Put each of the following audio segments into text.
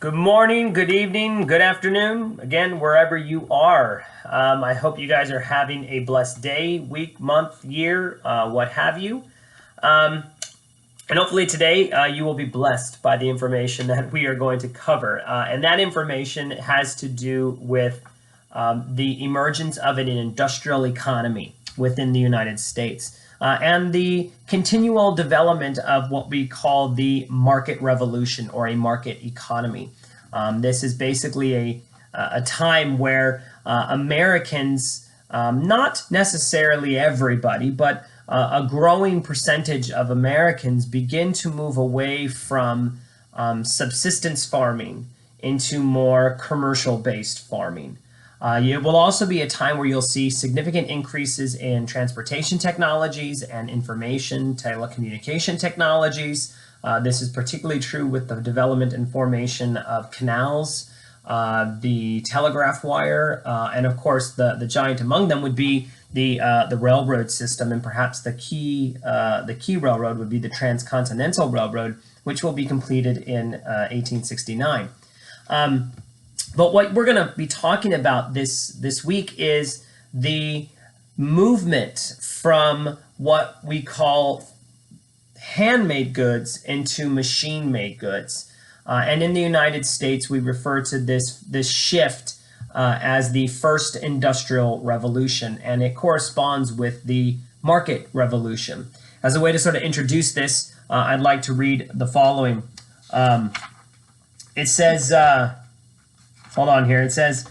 Good morning, good evening, good afternoon, again, wherever you are. I hope you guys are having a blessed day, week, month, year, what have you. And hopefully today you will be blessed by the information that we are going to cover. And that information has to do with the emergence of an industrial economy within the United States. And the continual development of what we call the market revolution or a market economy. This is basically a time where Americans, not necessarily everybody, but a growing percentage of Americans begin to move away from subsistence farming into more commercial-based farming. It will also be a time where you'll see significant increases in transportation technologies and information telecommunication technologies. This is particularly true with the development and formation of canals, the telegraph wire, and of course the giant among them would be the railroad system, and perhaps the key railroad would be the Transcontinental Railroad, which will be completed in 1869. But what we're going to be talking about this week is the movement from what we call handmade goods into machine-made goods. And in the United States, we refer to this shift as the first industrial revolution, and it corresponds with the market revolution. As a way to sort of introduce this, I'd like to read the following. It says... Hold on here. It says,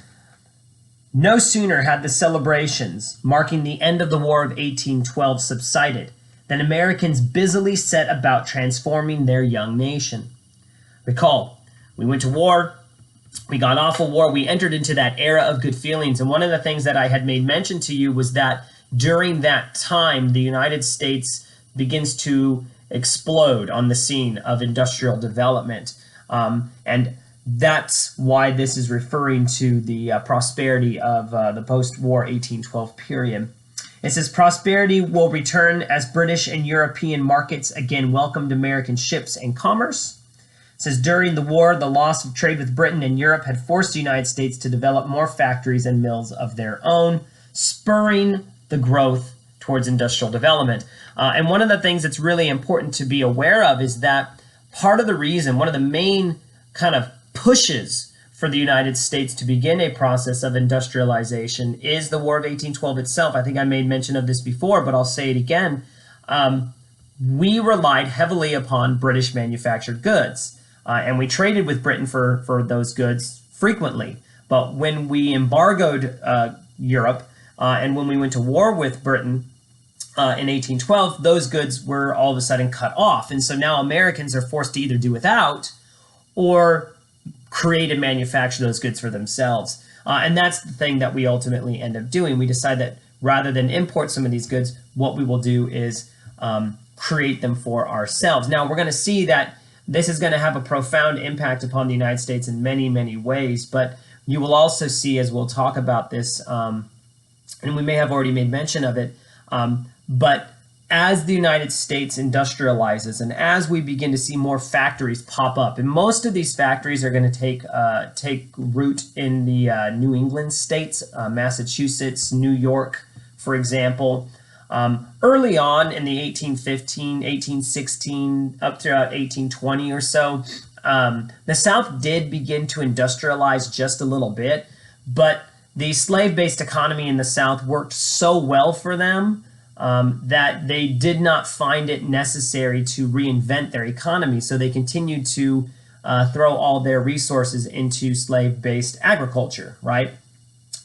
no sooner had the celebrations marking the end of the War of 1812 subsided than Americans busily set about transforming their young nation. Recall, we went to war, we got off of war, we entered into that era of good feelings, and one of the things that I had made mention to you was that during that time, the United States begins to explode on the scene of industrial development. And that's why this is referring to the prosperity of the post-war 1812 period. It says, prosperity will return as British and European markets again welcomed American ships and commerce. It says, during the war, the loss of trade with Britain and Europe had forced the United States to develop more factories and mills of their own, spurring the growth towards industrial development. And one of the things that's really important to be aware of is that part of the reason, one of the main kind of pushes for the United States to begin a process of industrialization is the War of 1812 itself. I think I made mention of this before, but I'll say it again. We relied heavily upon British manufactured goods, and we traded with Britain for those goods frequently. But when we embargoed Europe and when we went to war with Britain in 1812, those goods were all of a sudden cut off. And so now Americans are forced to either do without or create and manufacture those goods for themselves. And that's the thing that we ultimately end up doing. We decide that rather than import some of these goods, what we will do is create them for ourselves. Now, we're going to see that this is going to have a profound impact upon the United States in many, many ways. But you will also see, as we'll talk about this, and we may have already made mention of it, but as the United States industrializes and as we begin to see more factories pop up, and most of these factories are going to take root in the New England states, Massachusetts, New York, for example. Early on in the 1815, 1816, up throughout 1820 or so, the South did begin to industrialize just a little bit, but the slave-based economy in the South worked so well for them that they did not find it necessary to reinvent their economy. So they continued to throw all their resources into slave-based agriculture, right?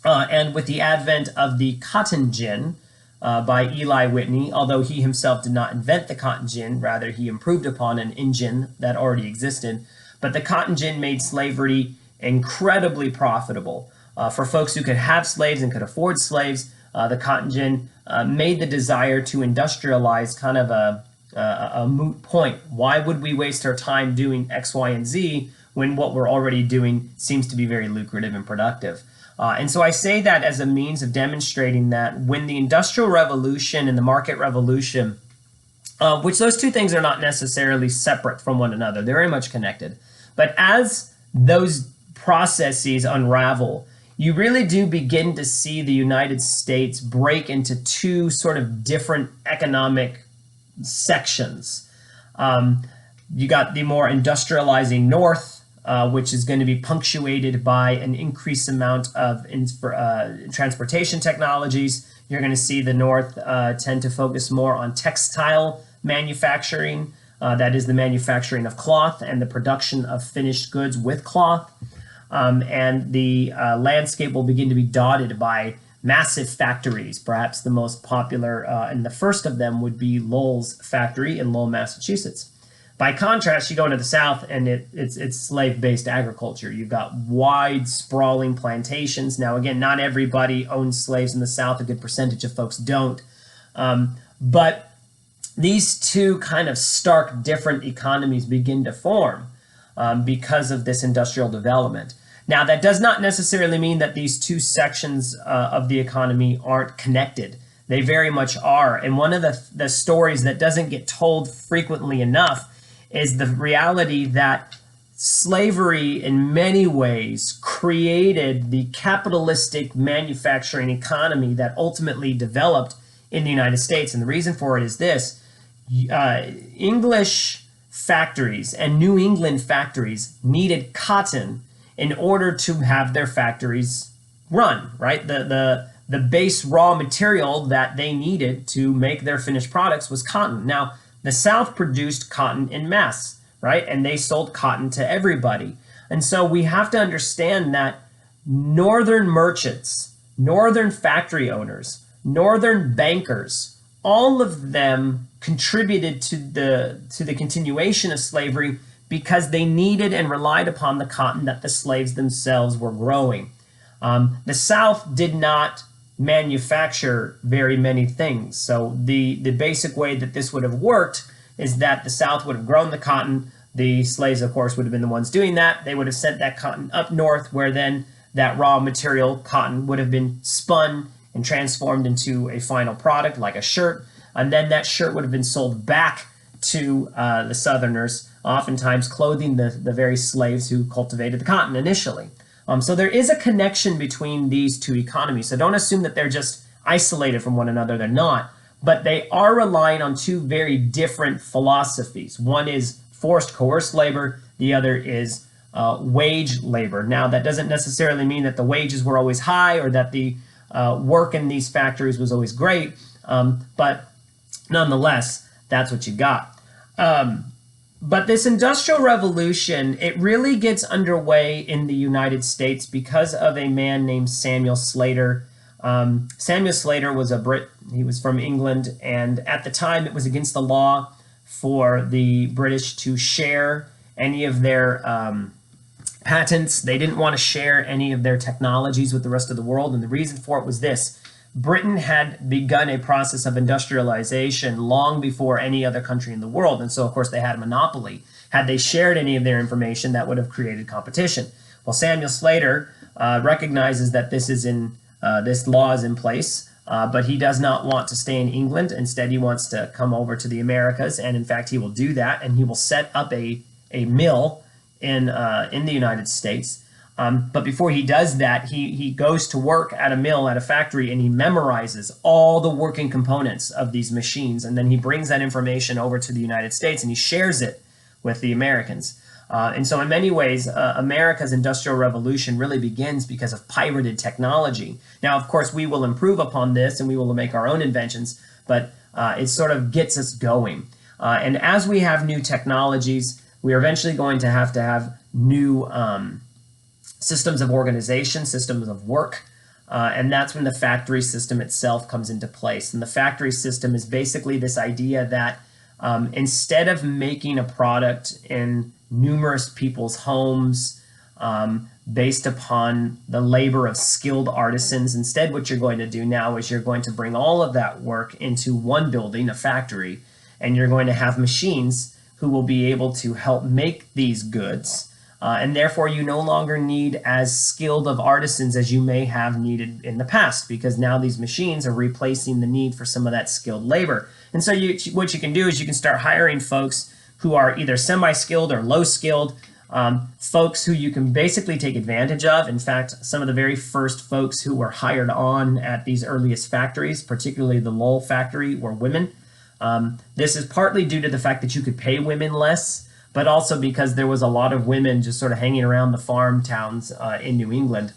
And with the advent of the cotton gin by Eli Whitney, although he himself did not invent the cotton gin, rather he improved upon an engine that already existed. But the cotton gin made slavery incredibly profitable. For folks who could have slaves and could afford slaves, the cotton gin made the desire to industrialize kind of a moot point. Why would we waste our time doing X, Y, and Z when what we're already doing seems to be very lucrative and productive? And so I say that as a means of demonstrating that when the Industrial Revolution and the market revolution, which those two things are not necessarily separate from one another, they're very much connected. But as those processes unravel, you really do begin to see the United States break into two sort of different economic sections. You got the more industrializing North, which is going to be punctuated by an increased amount of transportation technologies. You're going to see the North tend to focus more on textile manufacturing, that is the manufacturing of cloth and the production of finished goods with cloth. And the landscape will begin to be dotted by massive factories. Perhaps the most popular and the first of them would be Lowell's factory in Lowell, Massachusetts. By contrast, you go into the South and it's slave-based agriculture. You've got wide, sprawling plantations. Now, again, not everybody owns slaves in the South. A good percentage of folks don't. But these two kind of stark different economies begin to form because of this industrial development. Now, that does not necessarily mean that these two sections of the economy aren't connected. They very much are. And one of the stories that doesn't get told frequently enough is the reality that slavery in many ways created the capitalistic manufacturing economy that ultimately developed in the United States. And the reason for it is this: English factories and New England factories needed cotton in order to have their factories run, right? The base raw material that they needed to make their finished products was cotton. Now, the South produced cotton in mass, right? And they sold cotton to everybody. And so we have to understand that Northern merchants, Northern factory owners, Northern bankers, all of them contributed to the continuation of slavery because they needed and relied upon the cotton that the slaves themselves were growing. The South did not manufacture very many things. So the basic way that this would have worked is that the South would have grown the cotton. The slaves, of course, would have been the ones doing that. They would have sent that cotton up north, where then that raw material, cotton, would have been spun and transformed into a final product like a shirt. And then that shirt would have been sold back to the Southerners, oftentimes clothing the very slaves who cultivated the cotton initially. So there is a connection between these two economies. So don't assume that they're just isolated from one another. They're not. But they are relying on two very different philosophies. One is forced, coerced labor. The other is wage labor. Now, that doesn't necessarily mean that the wages were always high or that the work in these factories was always great. But nonetheless, that's what you got. But this Industrial Revolution, it really gets underway in the United States because of a man named Samuel Slater. Samuel Slater was a Brit. He was from England, and at the time it was against the law for the British to share any of their patents. They didn't want to share any of their technologies with the rest of the world, and the reason for it was this: Britain had begun a process of industrialization long before any other country in the world, and so of course they had a monopoly. Had they shared any of their information, that would have created competition. Well, Samuel Slater recognizes that this law is in place, but he does not want to stay in England. Instead, he wants to come over to the Americas, and in fact, he will do that, and he will set up a mill in the United States. But before he does that, he goes to work at a mill, at a factory, and he memorizes all the working components of these machines. And then he brings that information over to the United States and he shares it with the Americans. And so in many ways, America's Industrial Revolution really begins because of pirated technology. Now, of course, we will improve upon this and we will make our own inventions, but it sort of gets us going. And as we have new technologies, we are eventually going to have new systems of organization, systems of work, and that's when the factory system itself comes into place. And the factory system is basically this idea that instead of making a product in numerous people's homes based upon the labor of skilled artisans, instead what you're going to do now is you're going to bring all of that work into one building, a factory, and you're going to have machines who will be able to help make these goods. And therefore, you no longer need as skilled of artisans as you may have needed in the past, because now these machines are replacing the need for some of that skilled labor. And so what you can do is you can start hiring folks who are either semi-skilled or low-skilled, folks who you can basically take advantage of. In fact, some of the very first folks who were hired on at these earliest factories, particularly the Lowell factory, were women. This is partly due to the fact that you could pay women less, but also because there was a lot of women just sort of hanging around the farm towns in New England.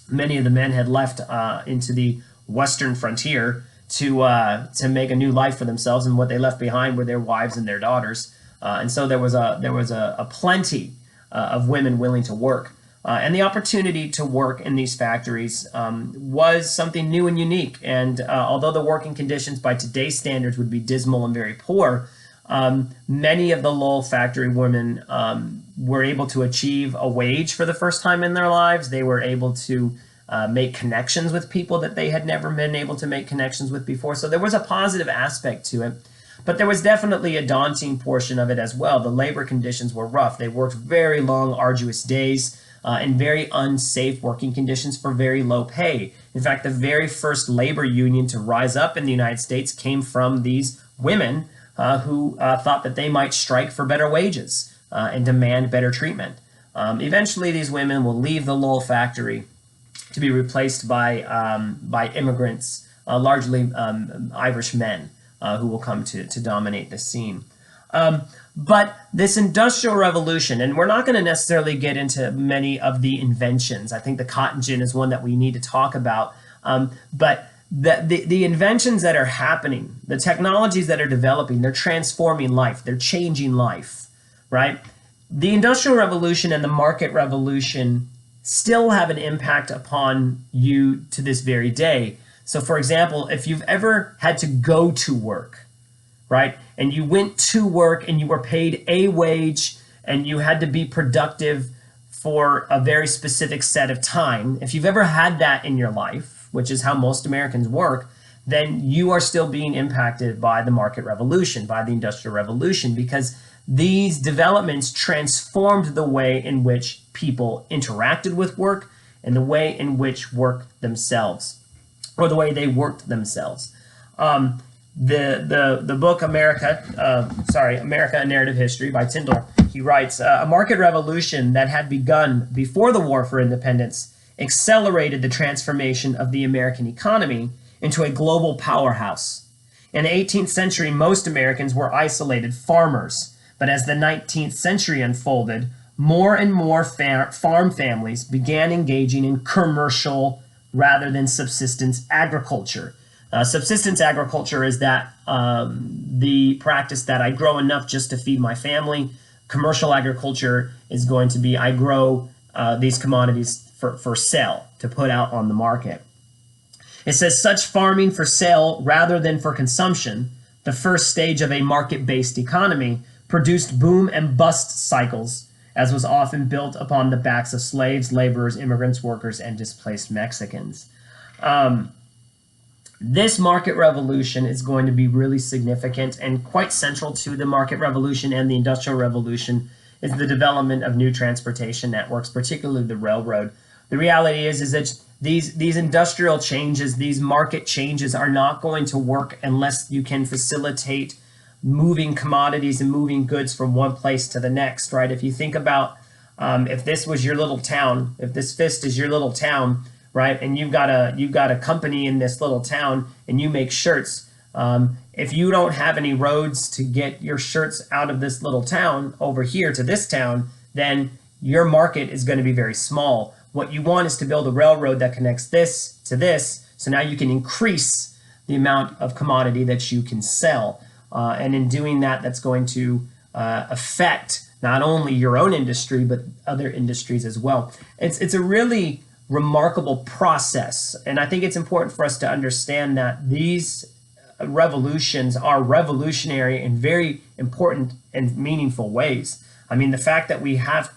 Many of the men had left into the western frontier to make a new life for themselves, and what they left behind were their wives and their daughters. And so there was a plenty of women willing to work. And the opportunity to work in these factories was something new and unique. And although the working conditions by today's standards would be dismal and very poor, many of the Lowell factory women were able to achieve a wage for the first time in their lives. They were able to make connections with people that they had never been able to make connections with before. So there was a positive aspect to it. But there was definitely a daunting portion of it as well. The labor conditions were rough. They worked very long, arduous days in very unsafe working conditions for very low pay. In fact, the very first labor union to rise up in the United States came from these women who thought that they might strike for better wages and demand better treatment. Eventually, these women will leave the Lowell factory to be replaced by immigrants, largely Irish men. Who will come to dominate the scene. But this Industrial Revolution, and we're not going to necessarily get into many of the inventions. I think the cotton gin is one that we need to talk about. But the inventions that are happening, the technologies that are developing, they're transforming life. They're changing life, right? The Industrial Revolution and the Market Revolution still have an impact upon you to this very day. So, for example, if you've ever had to go to work, right, and you went to work and you were paid a wage and you had to be productive for a very specific set of time, if you've ever had that in your life, which is how most Americans work, then you are still being impacted by the market revolution, by the Industrial Revolution, because these developments transformed the way in which people interacted with work and the way in which work themselves, or the way they worked themselves. The book America, A Narrative History by Tyndall, he writes, a market revolution that had begun before the War for Independence accelerated the transformation of the American economy into a global powerhouse. In the 18th century, most Americans were isolated farmers, but as the 19th century unfolded, more and more farm families began engaging in commercial rather than subsistence agriculture. Subsistence agriculture is that the practice that I grow enough just to feed my family. Commercial agriculture is going to be I grow these commodities for sale, to put out on the market. It says such farming for sale rather than for consumption, the first stage of a market-based economy, produced boom and bust cycles, as was often built upon the backs of slaves, laborers, immigrants, workers, and displaced Mexicans. This market revolution is going to be really significant, and quite central to the market revolution and the Industrial Revolution is the development of new transportation networks, particularly the railroad. The reality is that these industrial changes, these market changes are not going to work unless you can facilitate moving commodities and moving goods from one place to the next, right? If you think about if this was your little town, if this fist is your little town, right, and you've got a company in this little town and you make shirts, if you don't have any roads to get your shirts out of this little town over here to this town, then your market is going to be very small. What you want is to build a railroad that connects this to this, so now you can increase the amount of commodity that you can sell. And in doing that, that's going to affect not only your own industry, but other industries as well. It's a really remarkable process. And I think it's important for us to understand that these revolutions are revolutionary in very important and meaningful ways. I mean, the fact that we have,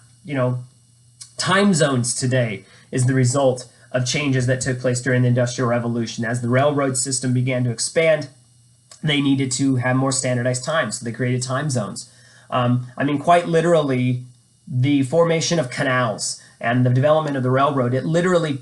time zones today is the result of changes that took place during the Industrial Revolution. As the railroad system began to expand, they needed to have more standardized times, so they created time zones. Quite literally, the formation of canals and the development of the railroad, it literally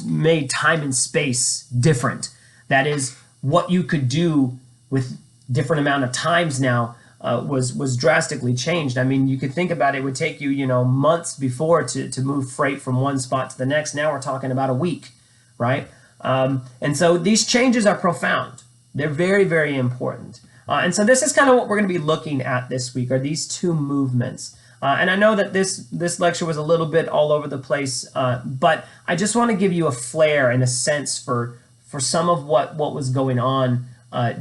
made time and space different. That is, what you could do with different amount of times now was drastically changed. I mean, you could think about it, it would take you, months before to move freight from one spot to the next. Now we're talking about a week, right? And so these changes are profound. They're very, very important. And so this is kind of what we're going to be looking at this week, are these two movements. And I know that this lecture was a little bit all over the place, but I just want to give you a flair and a sense for some of what was going on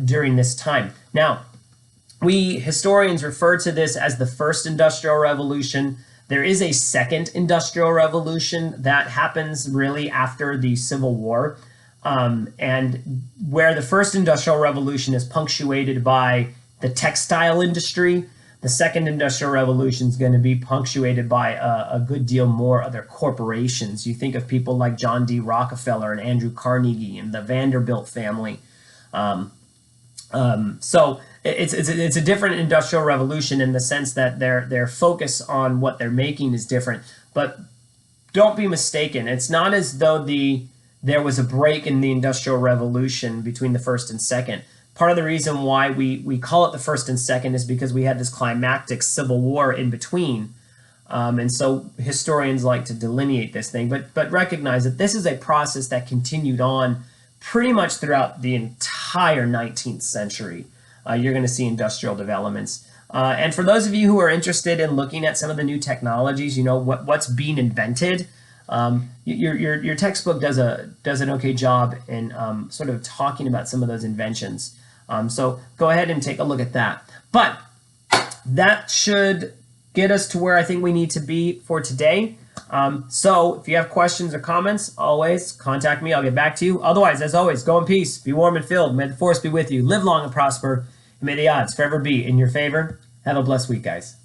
during this time. Now, we historians refer to this as the first industrial revolution. There is a second industrial revolution that happens really after the Civil War, and where the first industrial revolution is punctuated by the textile industry, the second industrial revolution is going to be punctuated by a good deal more other corporations. You think of people like John D. Rockefeller and Andrew Carnegie and the Vanderbilt family. So it's a different industrial revolution in the sense that their focus on what they're making is different. But don't be mistaken. It's not as though there was a break in the industrial revolution between the first and second. Part of the reason why we call it the first and second is because we had this climactic civil war in between. And so historians like to delineate this thing, but recognize that this is a process that continued on pretty much throughout the entire 19th century. You're going to see industrial developments. And for those of you who are interested in looking at some of the new technologies, what's being invented, your textbook does an okay job in sort of talking about some of those inventions. So go ahead and take a look at that. But that should get us to where I think we need to be for today. So if you have questions or comments, always contact me. I'll get back to you. Otherwise, as always, go in peace, be warm and filled. May the force be with you. Live long and prosper, and may the odds forever be in your favor. Have a blessed week, guys.